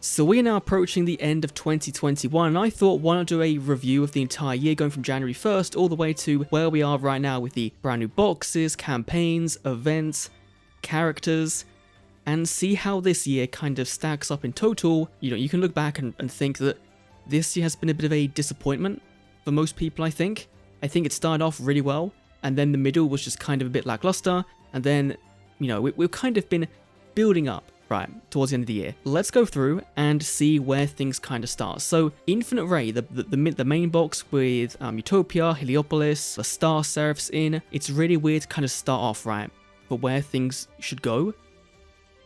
So we are now approaching the end of 2021, and I thought, why not do a review of the entire year, going from January 1st all the way to where we are right now with the brand new boxes, campaigns, events, characters, and see how this year kind of stacks up in total. You know, you can look back and think that this year has been a bit of a disappointment for most people, I think. I think it started off really well, and then the middle was just kind of a bit lackluster, and then, you know, we've kind of been building up, right, towards the end of the year. Let's go through and see where things kind of start. So, Infinite Ray, the main box with Utopia, Heliopolis, the Star Seraphs in, it's really weird to kind of start off, right, for where things should go.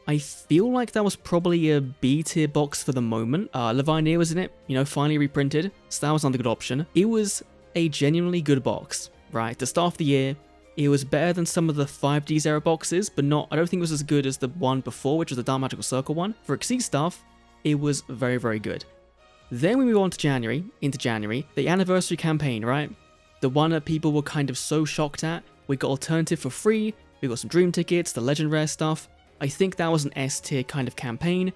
I feel like that was probably a B tier box for the moment. Levineer was in it, you know, finally reprinted, so that was another good option. It was a genuinely good box, right? To start off the year, it was better than some of the 5Ds era boxes, but I don't think it was as good as the one before, which was the Dark Magical Circle one. For Kcgt stuff, it was very, very good. Then we move on to into January, the anniversary campaign, right? The one that people were kind of so shocked at. We got Alternative for free, we got some Dream Tickets, the Legend Rare stuff. I think that was an S tier kind of campaign.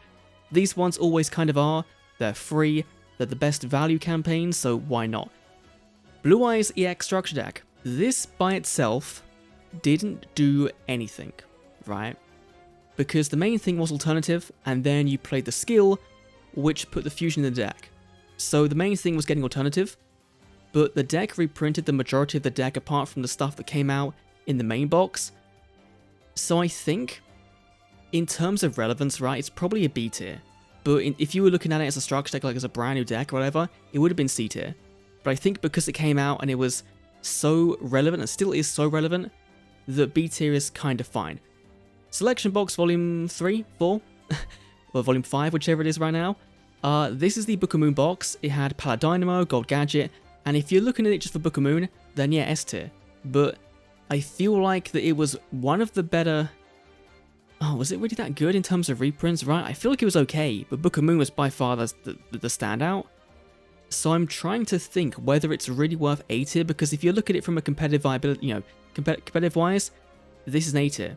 These ones always kind of are. They're free, they're the best value campaigns, so why not? Blue Eyes EX Structure Deck. This by itself didn't do anything, right? Because the main thing was Alternative, and then you played the skill, which put the fusion in the deck. So the main thing was getting Alternative, but the deck reprinted the majority of the deck apart from the stuff that came out in the main box. So I think, in terms of relevance, right, it's probably a B tier. But if you were looking at it as a structure deck, like as a brand new deck or whatever, it would have been C tier. But I think because it came out and it was so relevant, and still is so relevant, that B tier is kind of fine. Selection Box Volume 3, 4, or Volume 5, whichever it is right now. This is the Book of Moon box. It had Paladynamo, Gold Gadget, and if you're looking at it just for Book of Moon, then yeah, S tier. But I feel like that it was one of the better... Oh, was it really that good in terms of reprints, right? I feel like it was okay, but Book of Moon was by far the standout. So I'm trying to think whether it's really worth A tier, because if you look at it from a competitive viability, you know, competitive wise, this is an A tier.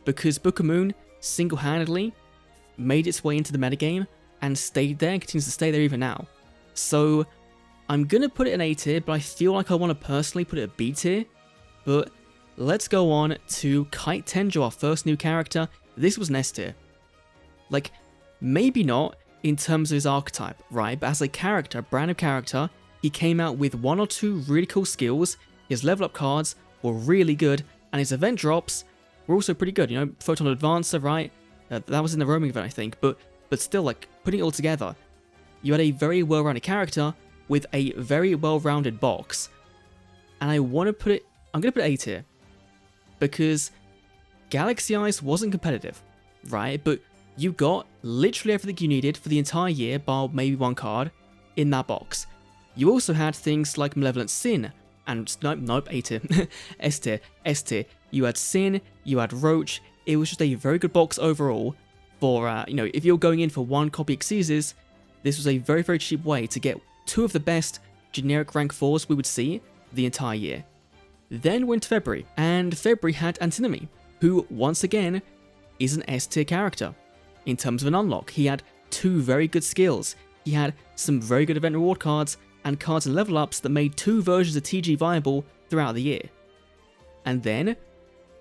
Because Book of Moon single-handedly made its way into the metagame and stayed there and continues to stay there even now. So I'm gonna put it in A tier, but I feel like I want to personally put it at B tier. But let's go on to Kite Tendril, our first new character. This was an S tier. Like, maybe not in terms of his archetype, right? But as a character, brand new character, he came out with one or two really cool skills. His level up cards were really good, and his event drops were also pretty good. You know, Photon Advancer, right? That was in the roaming event, I think. But still, like, putting it all together, you had a very well-rounded character with a very well-rounded box. And I want to put it... I'm going to put it A tier. Because Galaxy Eyes wasn't competitive, right? But you got literally everything you needed for the entire year, bar maybe one card, in that box. You also had things like Malevolent Sin, and nope, A tier, S tier, S tier. You had Sin, you had Roach. It was just a very good box overall for, you know, if you're going in for one copy Xyzes, this was a very, very cheap way to get two of the best generic rank 4s we would see the entire year. Then went February, and February had Antinomy, who, once again, is an S tier character. In terms of an unlock, he had two very good skills. He had some very good event reward cards, and cards and level ups that made two versions of TG viable throughout the year. And then,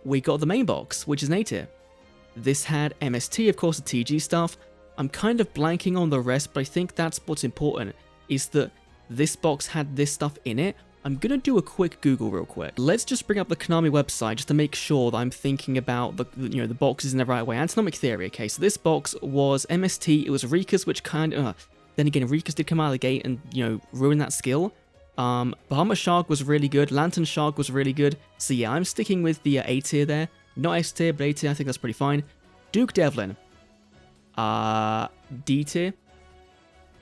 we got the main box, which is an A tier. This had MST, of course, the TG stuff. I'm kind of blanking on the rest, but I think that's what's important, is that this box had this stuff in it. I'm gonna do a quick Google real quick. Let's just bring up the Konami website just to make sure that I'm thinking about the boxes in the right way. Antinomic Theory. Okay, so this box was MST. It was Rika's, which kind of then again Rika's did come out of the gate and, you know, ruin that skill. Bahamut Shark was really good. Lantern Shark was really good. So yeah, I'm sticking with the A tier there. Not S tier, but A tier. I think that's pretty fine. Duke Devlin. D tier.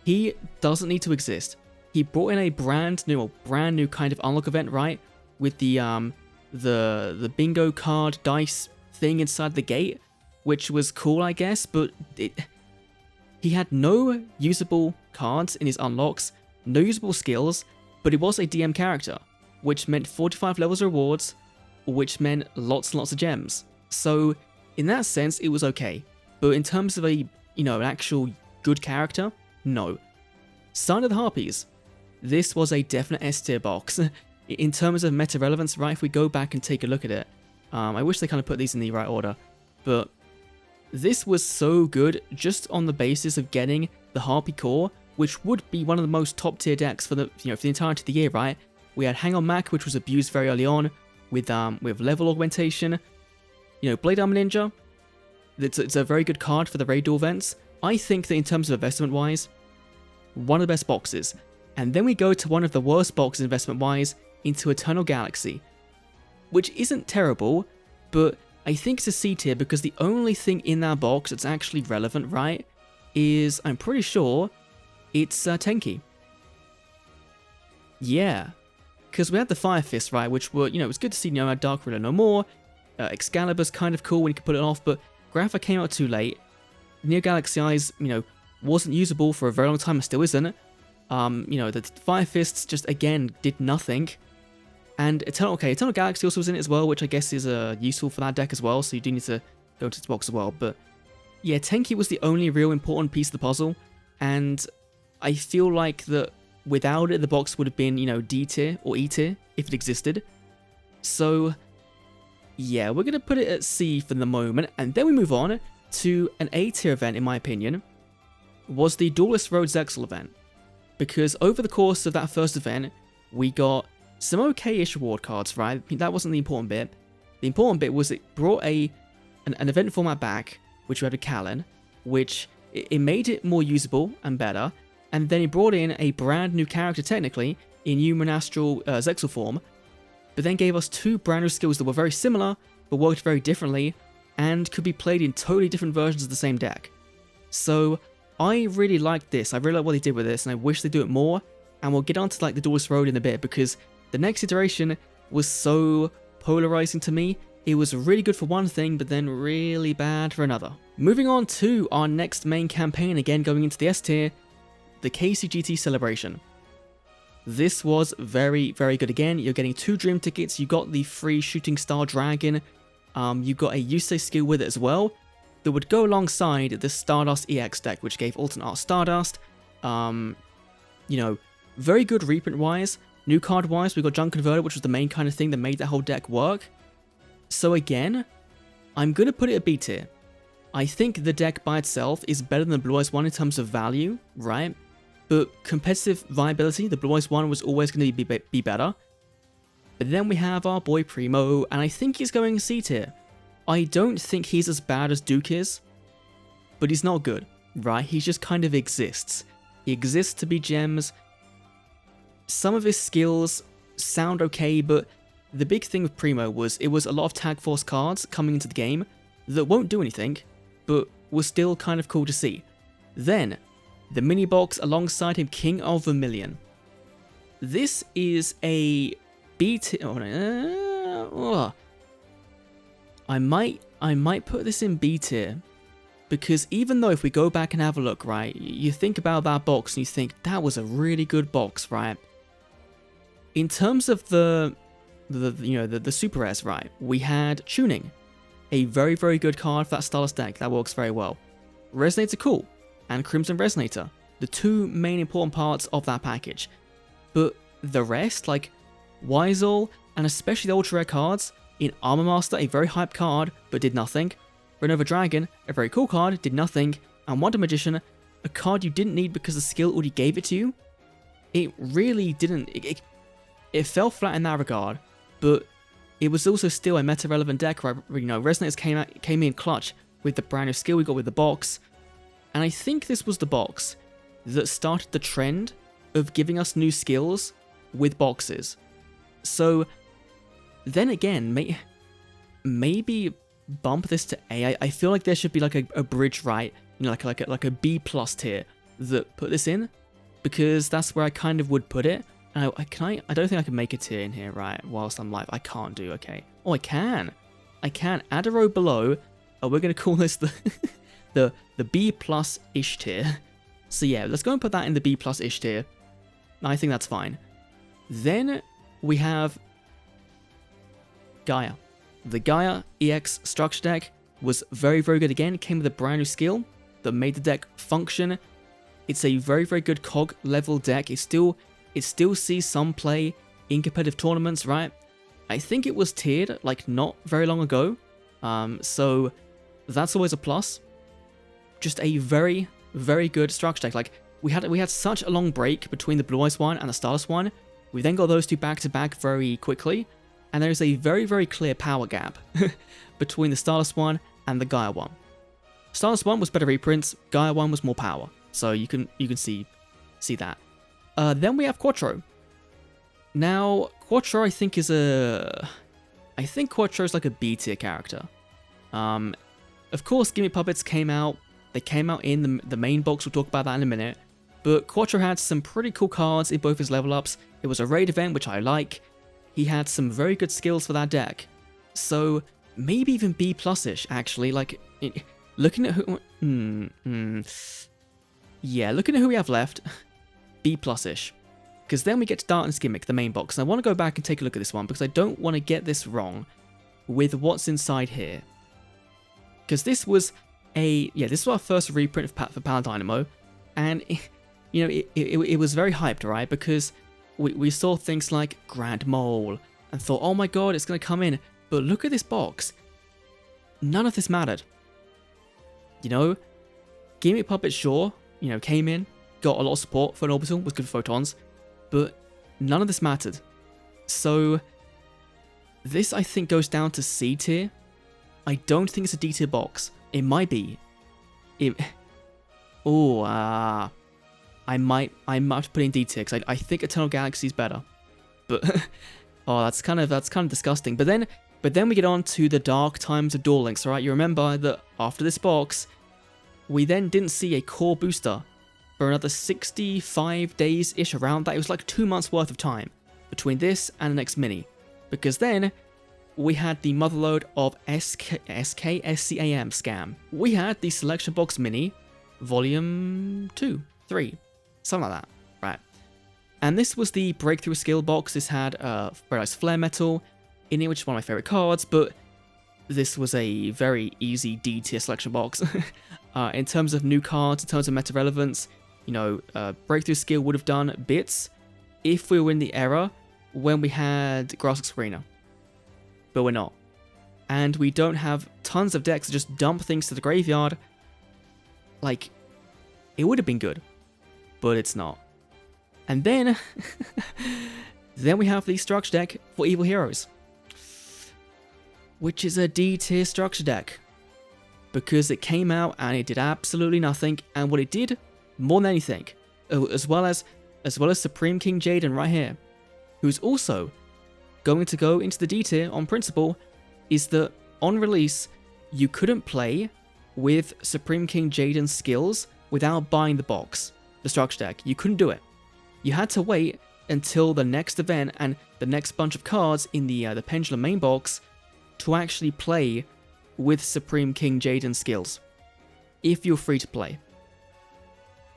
He doesn't need to exist. He brought in a brand new kind of unlock event, right? With the bingo card dice thing inside the gate, which was cool, I guess, but he had no usable cards in his unlocks, no usable skills, but he was a DM character, which meant 45 levels of rewards, which meant lots and lots of gems. So in that sense, it was okay. But in terms of a an actual good character? No. Sign of the Harpies. This was a definite S tier box. In terms of meta relevance, right, if we go back and take a look at it, I wish they kind of put these in the right order, but this was so good just on the basis of getting the Harpy core, which would be one of the most top tier decks for the for the entirety of the year, right? We had Hang On Mac, which was abused very early on with level augmentation. Blade Armor Ninja. It's a very good card for the raid duel events. I think that in terms of investment wise, one of the best boxes. And then we go to one of the worst boxes investment wise into Eternal Galaxy, which isn't terrible, but I think it's a C tier because the only thing in that box that's actually relevant, right, is, I'm pretty sure, it's Tenki. Yeah, because we had the Fire Fist, right, which were, it was good to see Dark Ruler no more. Excalibur's kind of cool when you can put it off, but Grapha came out too late. Neo Galaxy Eyes, wasn't usable for a very long time and still isn't. The Fire Fists just, again, did nothing. And Eternal Galaxy also was in it as well, which I guess is useful for that deck as well, so you do need to go to this box as well. But yeah, Tenki was the only real important piece of the puzzle, and I feel like that without it, the box would have been, D tier or E tier if it existed. So yeah, we're going to put it at C for the moment, and then we move on to an A tier event, in my opinion, was the Duelist Road Zexal event. Because over the course of that first event, we got some okay-ish reward cards, right? That wasn't the important bit. The important bit was it brought an event format back, which we had a Callan, which it made it more usable and better, and then it brought in a brand new character, technically, in Human Astral Zexal form, but then gave us two brand new skills that were very similar, but worked very differently, and could be played in totally different versions of the same deck. So I really liked this. I really like what they did with this, and I wish they do it more. And we'll get onto the Duelist Road in a bit, because the next iteration was so polarizing to me. It was really good for one thing, but then really bad for another. Moving on to our next main campaign, again going into the S tier, the Kcgt Celebration. This was very, very good. Again, you're getting 2 Dream tickets, you got the free Shooting Star Dragon, you got a Yusei skill with it as well, that would go alongside the Stardust EX deck, which gave alternate art Stardust. Very good reprint-wise. New card-wise, we got Junk Converter, which was the main kind of thing that made that whole deck work. So again, I'm going to put it at B tier. I think the deck by itself is better than the Blue Eyes 1 in terms of value, right? But competitive viability, the Blue Eyes 1 was always going to be better. But then we have our boy Primo, and I think he's going C tier. I don't think he's as bad as Duke is, but he's not good, right? He just kind of exists. He exists to be gems. Some of his skills sound okay, but the big thing with Primo was it was a lot of Tag Force cards coming into the game that won't do anything, but was still kind of cool to see. Then, the mini box alongside him, King of Vermilion. This is a B tier. I might put this in B tier, because even though if we go back and have a look, right, you think about that box and you think that was a really good box, right? In terms of the super rares, right, we had Tuning, a very, very good card for that Stardust deck that works very well. Resonator Cool and Crimson Resonator, the 2 main important parts of that package. But the rest, like Wizel and especially the ultra rare cards, in Armor Master, a very hype card, but did nothing. Renova Dragon, a very cool card, did nothing. And Wonder Magician, a card you didn't need because the skill already gave it to you. It really didn't. It fell flat in that regard, but it was also still a meta-relevant deck, right? Resonators came in clutch with the brand new skill we got with the box. And I think this was the box that started the trend of giving us new skills with boxes. So then again, maybe bump this to A. I feel like there should be like a bridge, right? Like a B+ tier that put this in, because that's where I kind of would put it. And I don't think I can make a tier in here, right? Whilst I'm live, I can't do. Okay. Oh, I can. Add a row below. Oh, we're gonna call this the B+-ish tier. So yeah, let's go and put that in the B+-ish tier. I think that's fine. Then we have Gaia. The Gaia EX structure deck was very, very good again. It came with a brand new skill, that made the deck function. It's a very, very good cog level deck. It still sees some play in competitive tournaments, right? I think it was tiered like not very long ago, so that's always a plus. Just a very, very good structure deck. Like we had such a long break between the Blue Eyes one and the Starless one. We then got those two back to back very quickly, and there is a very, very clear power gap between the Starless one and the Gaia one. Starless one was better reprints, Gaia one was more power, so you can see that. Then we have Quattro. Now Quattro I think is Quattro is like a B tier character. Of course, Gimme Puppets came out. They came out in the main box. We'll talk about that in a minute. But Quattro had some pretty cool cards in both his level ups. It was a raid event, which I like. He had some very good skills for that deck. So maybe even B plus-ish, actually. Like, looking at who... Yeah, looking at who we have left, B plus-ish. Because then we get to Darkness Gimmick, the main box. And I want to go back and take a look at this one, because I don't want to get this wrong with what's inside here. Because this was this was our first reprint for Paladynamo, and it was very hyped, right? Because we saw things like Grand Mole and thought, oh my god, it's going to come in. But look at this box. None of this mattered. Gimmick Puppet, sure, came in, got a lot of support for an Orbital, was good for Photons, but none of this mattered. So this, I think, goes down to C tier. I don't think it's a D tier box. It might be. I might have to put in D tier, because I think Eternal Galaxy is better. But that's kind of disgusting. But then we get on to the dark times of Duel Links, right? You remember that after this box, we then didn't see a core booster for another 65 days-ish, around that. It was like 2 months worth of time between this and the next mini. Because then we had the motherload of SKSCAM scam. We had the Selection Box Mini, Volume 2, 3, something like that, right? And this was the Breakthrough Skill Box. This had very nice Flare Metal in it, which is one of my favorite cards, but this was a very easy D tier selection box. In terms of new cards, in terms of meta relevance, Breakthrough Skill would have done bits if we were in the era when we had Grassix Arena. But we're not. And we don't have tons of decks that just dump things to the graveyard. Like, it would have been good, but it's not. And then, then we have the structure deck for Evil Heroes, which is a D tier structure deck, because it came out and it did absolutely nothing. And what it did, more than anything, as well as Supreme King Jaden right here, who's also going to go into the D tier on principle, is that on release you couldn't play with Supreme King Jaden's skills without buying the box, the structure deck. You couldn't do it. You had to wait until the next event and the next bunch of cards in the Pendulum main box to actually play with Supreme King Jaden's skills, if you're free to play.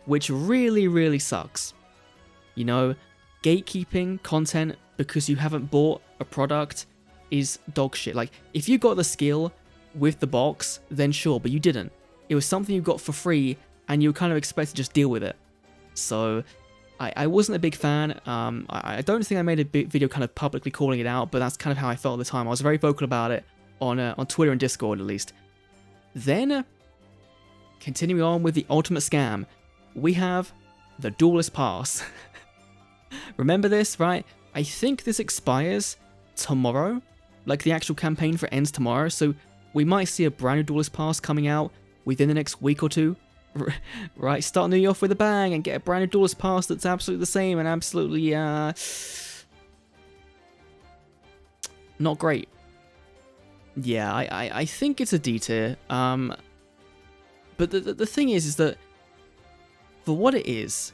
Which really, really sucks. Gatekeeping content because you haven't bought a product is dog shit. Like, if you got the skill with the box, then sure, but you didn't. It was something you got for free, and you were kind of expected to just deal with it. So, I wasn't a big fan. I don't think I made a big video kind of publicly calling it out, but that's kind of how I felt at the time. I was very vocal about it on Twitter and Discord, at least. Then, continuing on with the ultimate scam, we have the Duelist Pass. Remember this, right? I think this expires tomorrow. Like, the actual campaign for it ends tomorrow, so we might see a brand new Duelist Pass coming out within the next week or two. Right, start New Year off with a bang and get a brand new Duelist Pass that's absolutely the same and absolutely, not great. Yeah, I think it's a D tier. But the thing is that for what it is,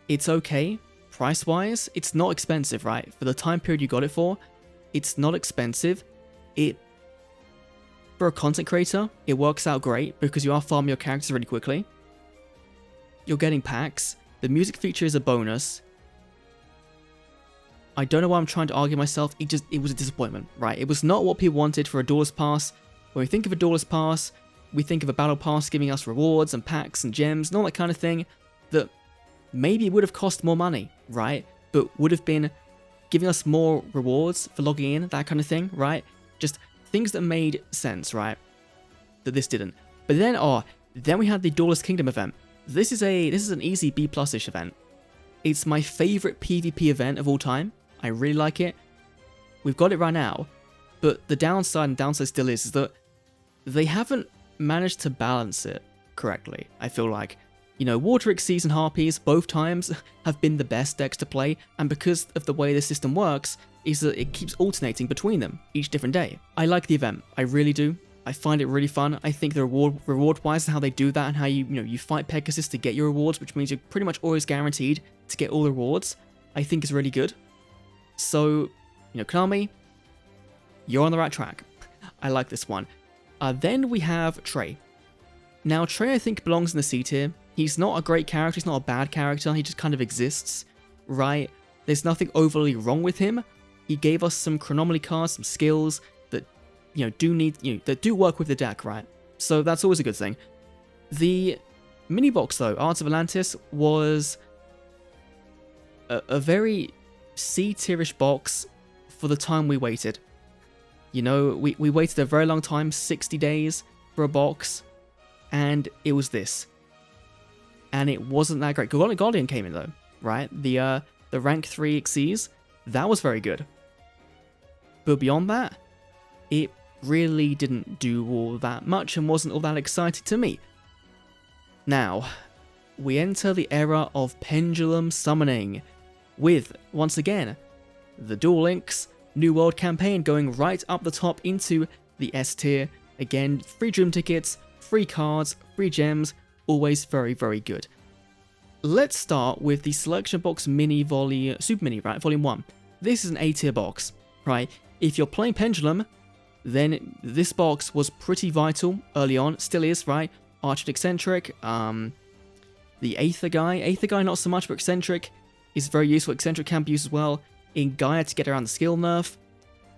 it's okay. Price-wise, it's not expensive, right? For the time period you got it for, it's not expensive. For a content creator, it works out great because you are farming your characters really quickly. You're getting packs. The music feature is a bonus. I don't know why I'm trying to argue myself. It was a disappointment, right? It was not what people wanted for a Duelist Pass. When we think of a Duelist Pass, we think of a battle pass giving us rewards and packs and gems and all that kind of thing, that maybe it would have cost more money, right? But would have been giving us more rewards for logging in, that kind of thing, right? Just things that made sense, right? That this didn't. But then, then we had the Duelist Kingdom event. This is an easy B+-ish event. It's my favorite PvP event of all time. I really like it. We've got it right now, but the downside still is that they haven't managed to balance it correctly, I feel like. You know, Water Xyz and Harpies, both times, have been the best decks to play, and because of the way the system works, is that it keeps alternating between them each different day. I like the event, I really do. I find it really fun. I think the reward-wise, how they do that, and how you fight Pegasus to get your rewards, which means you're pretty much always guaranteed to get all the rewards, I think is really good. So, Konami, you're on the right track. I like this one. Then we have Trey. Now, Trey, I think, belongs in the C tier. He's not a great character, he's not a bad character, he just kind of exists, right? There's nothing overly wrong with him. He gave us some Chronomaly cards, some skills that, that do work with the deck, right? So that's always a good thing. The mini box, though, Arts of Atlantis, was a very C-tierish box for the time we waited. We waited a very long time, 60 days for a box, and it was this. And it wasn't that great. Guardian came in though, right? The rank 3 Xyz, that was very good. But beyond that, it really didn't do all that much and wasn't all that exciting to me. Now, we enter the era of Pendulum Summoning, with, once again, the Duel Links New World campaign going right up the top into the S tier. Again, free dream tickets, free cards, free gems, always very, very good. Let's start with the Selection Box Mini Volume, Super Mini, right? Volume 1. This is an A tier box, right? If you're playing Pendulum, then this box was pretty vital early on, still is, right? Archer Eccentric, the Aether Guy not so much, but Eccentric is very useful. Eccentric can be used as well in Gaia to get around the skill nerf.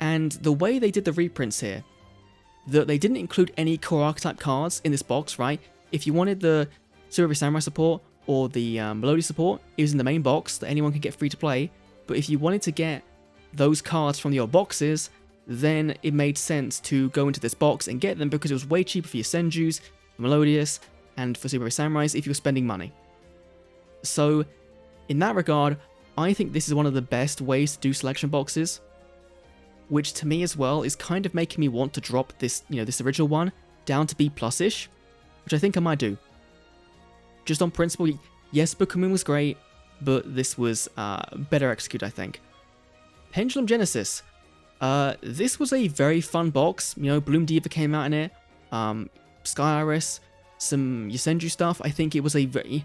And the way they did the reprints here, that they didn't include any core archetype cards in this box, right? If you wanted the Silver Samurai support or the Melody support, it was in the main box that anyone could get free to play. But if you wanted to get those cards from the old boxes, then it made sense to go into this box and get them because it was way cheaper for your Senjus, Melodious, and for Super Samurais if you were spending money. So, in that regard, I think this is one of the best ways to do selection boxes, which to me as well is kind of making me want to drop this, this original one down to B+-ish, which I think I might do. Just on principle, yes, Book of Moon was great, but this was better executed, I think. Pendulum Genesis. This was a very fun box. Bloom Diva came out in it. Sky Iris, some Yasenju stuff. I think it was a very,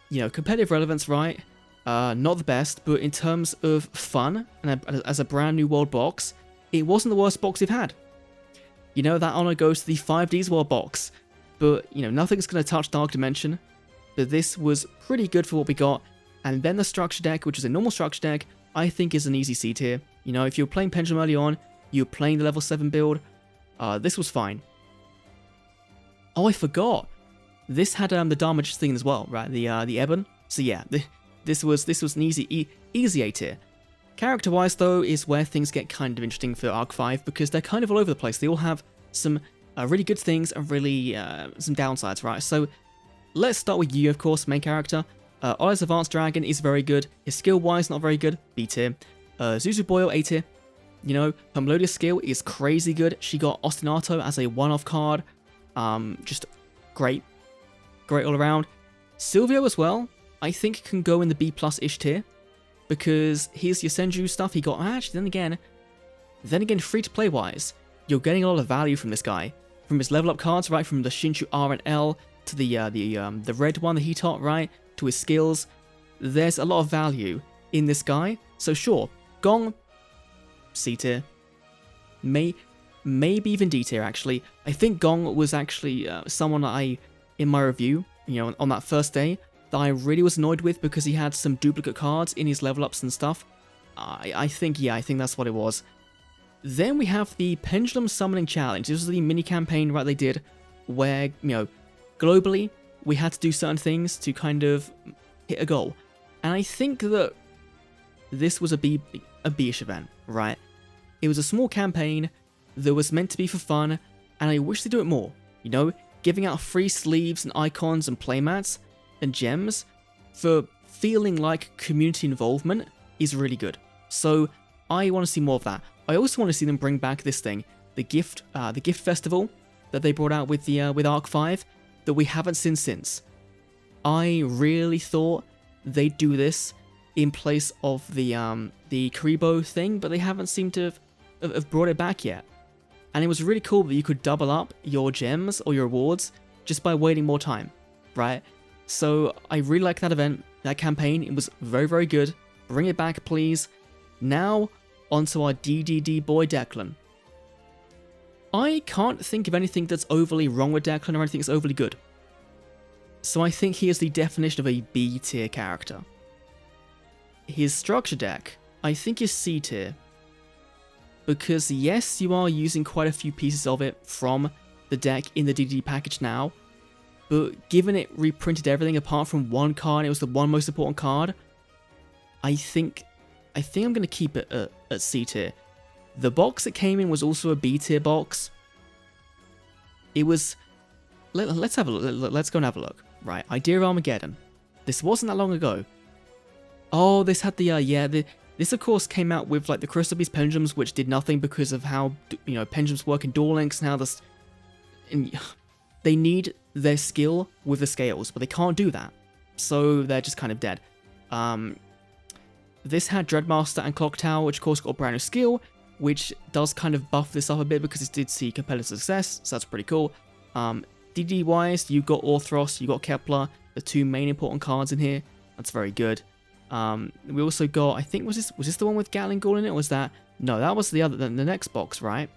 competitive relevance, right? Not the best, but in terms of fun, and as a brand new world box, it wasn't the worst box we've had. That honor goes to the 5Ds world box, but, nothing's going to touch Dark Dimension, but this was pretty good for what we got, and then the structure deck, which is a normal structure deck, I think is an easy C tier. If you were playing Pendulum early on, you were playing the level 7 build, this was fine. Oh, I forgot. This had the Dharma thing as well, right? The Ebon. So yeah, this was an easy A tier. Character-wise, though, is where things get kind of interesting for Arc 5 because they're kind of all over the place. They all have some really good things and really some downsides, right? So let's start with Yu, of course, main character. Oli's Advanced Dragon is very good. His skill-wise, not very good. B tier. Zuzu Boyle, A tier. Her Melodious skill is crazy good. She got Ostinato as a one-off card. Just great. Great all around. Silvio as well, I think can go in the B+-ish tier. Because his Yasenju stuff he got... Actually, then again, free-to-play wise, you're getting a lot of value from this guy. From his level-up cards, right? From the Shinshu R and L to the red one, the Heatot, right? To his skills. There's a lot of value in this guy. So sure, Gong, C tier. Maybe even D tier, actually. I think Gong was actually someone that in my review, on that first day, that I really was annoyed with because he had some duplicate cards in his level ups and stuff. I think that's what it was. Then we have the Pendulum Summoning Challenge. This was the mini campaign, right, they did where, globally, we had to do certain things to kind of hit a goal. And I think that this was a B-ish event, right? It was a small campaign that was meant to be for fun, and I wish they do it more. Giving out free sleeves and icons and playmats and gems for feeling like community involvement is really good. So I want to see more of that. I also want to see them bring back this thing, the gift festival that they brought out with the with Arc 5 that we haven't seen since. I really thought they'd do this in place of the Karibo thing, but they haven't seemed to have brought it back yet. And it was really cool that you could double up your gems or your rewards just by waiting more time, right? So I really like that event, that campaign. It was very, very good. Bring it back, please. Now, onto our DDD boy Declan. I can't think of anything that's overly wrong with Declan or anything that's overly good. So I think he is the definition of a B tier character. His structure deck, I think, is C tier. Because yes, you are using quite a few pieces of it from the deck in the DDD package now, but given it reprinted everything apart from one card, it was the one most important card, I think I'm going to keep it at C tier. The box it came in was also a B tier box. It was... Let's have a look. Let's go and have a look. Right, Idea of Armageddon. This wasn't that long ago. Oh, this had the, this of course came out with like the Crystal Beast Pendulums, which did nothing because of how, pendulums work in Duel Links and how this... They need their skill with the scales, but they can't do that. So they're just kind of dead. This had Dreadmaster and Clock Tower, which of course got a brand new skill, which does kind of buff this up a bit because it did see competitive success, so that's pretty cool. DD wise, you got Orthros, you got Kepler, the two main important cards in here. That's very good. We also got, I think, was this the one with Gatling Ghoul in it, or was that... No, that was the next box, right?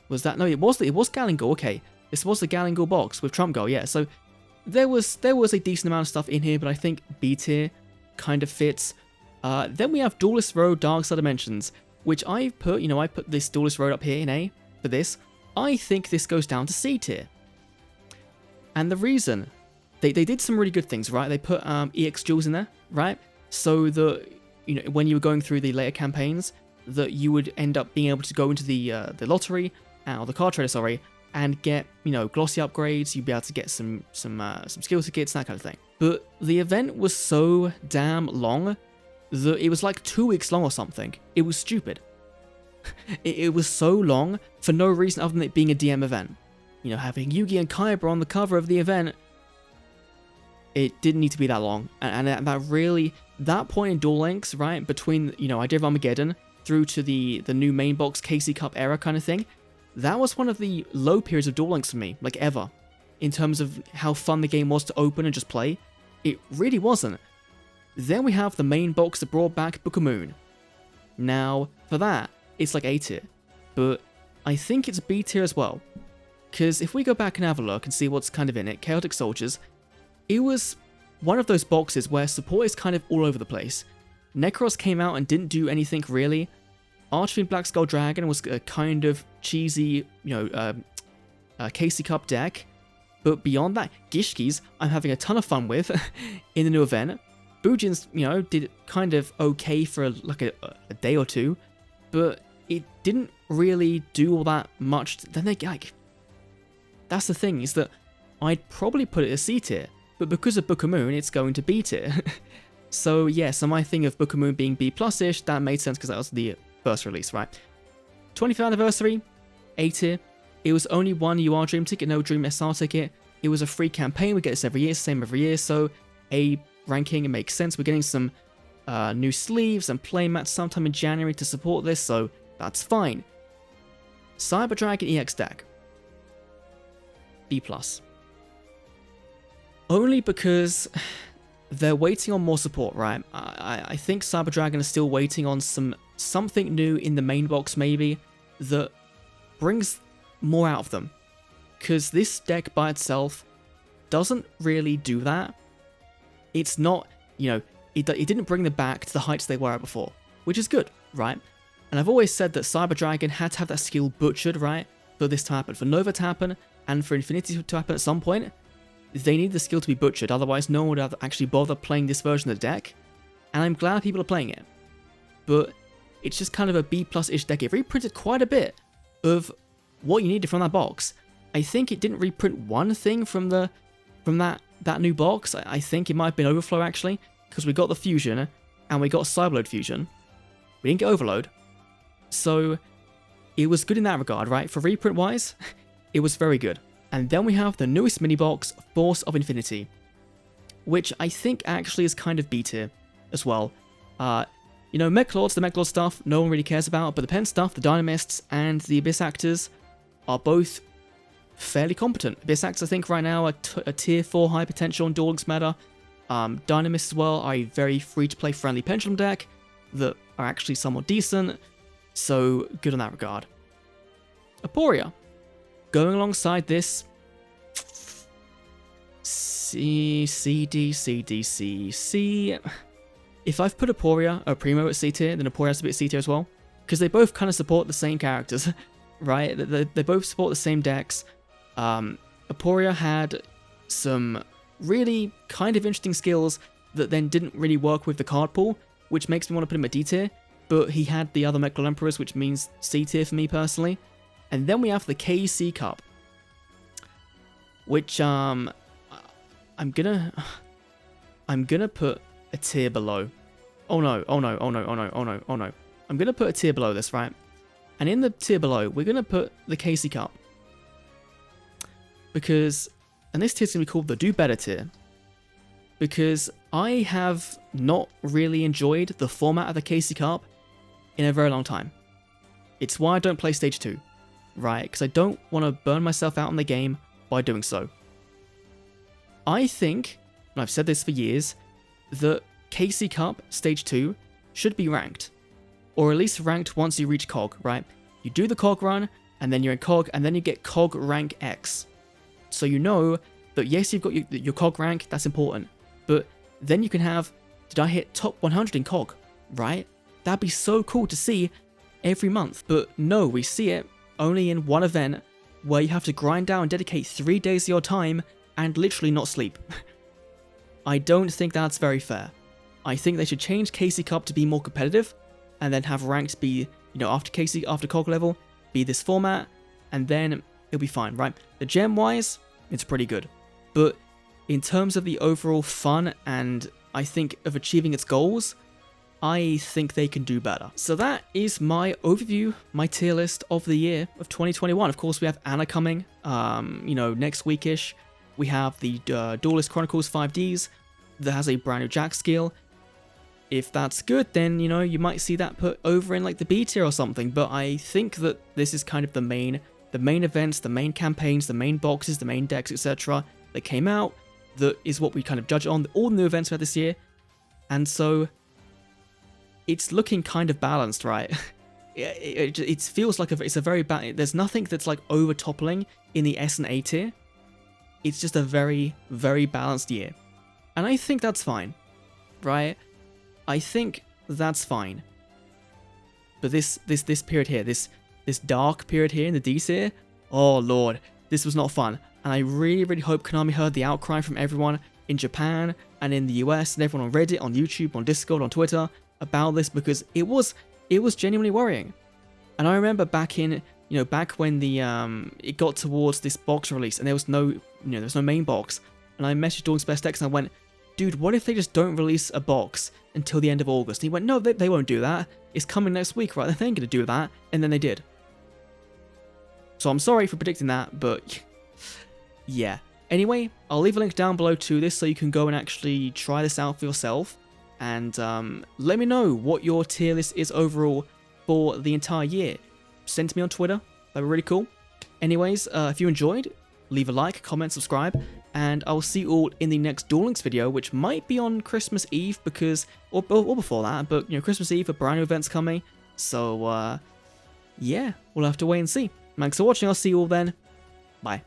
Was that... No, it was Gatling Ghoul, okay. This was the Gatling Ghoul box with Trump Ghoul, yeah. So there was a decent amount of stuff in here, but I think B tier kind of fits. Then we have Duelist Road Dark Side Dimensions, which I put this Duelist Road up here in A for this. I think this goes down to C tier. And the reason, they did some really good things, right? They put EX jewels in there, right? So that, when you were going through the later campaigns, that you would end up being able to go into the lottery, or the card trader, sorry, and get, glossy upgrades. You'd be able to get some skill tickets, that kind of thing. But the event was so damn long that it was like 2 weeks long or something. It was stupid. It was so long for no reason other than it being a DM event. Having Yugi and Kaiba on the cover of the event, it didn't need to be that long. And that point in Duel Links, right, between, Idea of Armageddon through to the new main box KC Cup era kind of thing, that was one of the low periods of Duel Links for me, like ever. In terms of how fun the game was to open and just play, it really wasn't. Then we have the main box that brought back Book of Moon. Now, for that, it's like A tier, but I think it's B tier as well. Because if we go back and have a look and see what's kind of in it, Chaotic Soldiers, it was one of those boxes where support is kind of all over the place. Necros came out and didn't do anything really. Archfiend Black Skull Dragon was a kind of cheesy, KC Cup deck. But beyond that, Gishkis, I'm having a ton of fun with in the new event. Bujin's, did kind of okay for a day or two, but it didn't really do all that much. Then they that's the thing, is that I'd probably put it as C tier, but because of Book of Moon, it's going to B tier. So yeah, so my thing of Book of Moon being B plus-ish, that made sense because that was the first release, right? 25th anniversary, A tier. It was only one UR Dream ticket, no Dream SR ticket. It was a free campaign, we get this every year, same every year, so A ranking, it makes sense. We're getting some new sleeves and playmats sometime in January to support this, so that's fine. Cyber Dragon EX deck. B+. Only because they're waiting on more support, right? I think Cyber Dragon is still waiting on something new in the main box maybe that brings more out of them. Because this deck by itself doesn't really do that. It's not, it didn't bring them back to the heights they were at before, which is good, right? And I've always said that Cyber Dragon had to have that skill butchered, right, for this to happen, for Nova to happen. and for Infinity to happen at some point, they need the skill to be butchered, otherwise no one would have actually bother playing this version of the deck, and I'm glad people are playing it. But it's just kind of a B+-ish deck. It reprinted quite a bit of what you needed from that box. I think it didn't reprint one thing from that new box. I think it might have been Overflow actually, because we got the Fusion, and we got Cyberload Fusion. We didn't get Overload. So it was good in that regard, right? For reprint-wise, it was very good. And then we have the newest mini-box, Force of Infinity, which I think actually is kind of B tier as well. You know, Mech Lords, the Mech Lord stuff, no one really cares about, but the Pen stuff, the Dynamists, and the Abyss Actors are both fairly competent. Abyss Actors, I think, right now are a tier 4 high potential on Duel Links meta. Dynamists as well are a very free-to-play friendly Pendulum deck that are actually somewhat decent, so good in that regard. Aporia. Going alongside this, C, D, C, D, C, C. If I've put Aporia or Primo at C tier, then Aporia has to be at C tier as well, because they both kind of support the same characters, right? They both support the same decks. Aporia had some really kind of interesting skills that then didn't really work with the card pool, which makes me want to put him at D tier, but he had the other Mech Lord Emperors, which means C tier for me personally. And then we have the KC Cup, which I'm gonna put a tier below. Oh no. I'm gonna put a tier below this, right? And in the tier below, we're gonna put the KC Cup. Because, and this tier's gonna be called the Do Better tier. Because I have not really enjoyed the format of the KC Cup in a very long time. It's why I don't play Stage 2. Right, because I don't want to burn myself out on the game by doing so. I think, and I've said this for years, that KC Cup Stage 2 should be ranked. Or at least ranked once you reach COG, right? You do the COG run, and then you're in COG, and then you get COG rank X. So you know that yes, you've got your COG rank, that's important. But then you can have, did I hit top 100 in COG, right? That'd be so cool to see every month. But no, we see it only in one event where you have to grind down and dedicate 3 days of your time and literally not sleep. I don't think that's very fair. I think they should change KC Cup to be more competitive and then have ranked be, you know, after COG level, be this format, and then it'll be fine, right? The gem wise, it's pretty good. But in terms of the overall fun and I think of achieving its goals, I think they can do better. So that is my overview, my tier list of the year of 2021. Of course, we have Anna coming, you know, next weekish. We have the Duelist Chronicles 5Ds that has a brand new Jack skill. If that's good, then, you know, you might see that put over in like the B tier or something. But I think that this is kind of the main events, the main campaigns, the main boxes, the main decks, etc. that came out. That is what we kind of judge on. All the new events we had this year. And so it's looking kind of balanced, right? It feels like it's a very there's nothing that's like over toppling in the S and A tier. It's just a very, very balanced year. And I think that's fine, right? I think that's fine. But this period here, this dark period here in the D tier, oh lord, this was not fun. And I really, really hope Konami heard the outcry from everyone in Japan and in the US and everyone on Reddit, on YouTube, on Discord, on Twitter about this, because it was genuinely worrying. And I remember back in, you know, back when the it got towards this box release and there was no, you know, there was no main box, and I messaged Dawles Best Decks and I went, dude, what if they just don't release a box until the end of August? And he went, no, they won't do that. It's coming next week, right? They ain't gonna do that. And then they did. So I'm sorry for predicting that, but yeah. Anyway, I'll leave a link down below to this so you can go and actually try this out for yourself. And let me know what your tier list is overall for the entire year. Send to me on Twitter. That'd be really cool. Anyways, if you enjoyed, leave a like, comment, subscribe, and I'll see you all in the next Duel Links video, which might be on Christmas Eve because, or before that, but you know, Christmas Eve, a brand new event's coming. So yeah, we'll have to wait and see. Thanks for watching. I'll see you all then. Bye.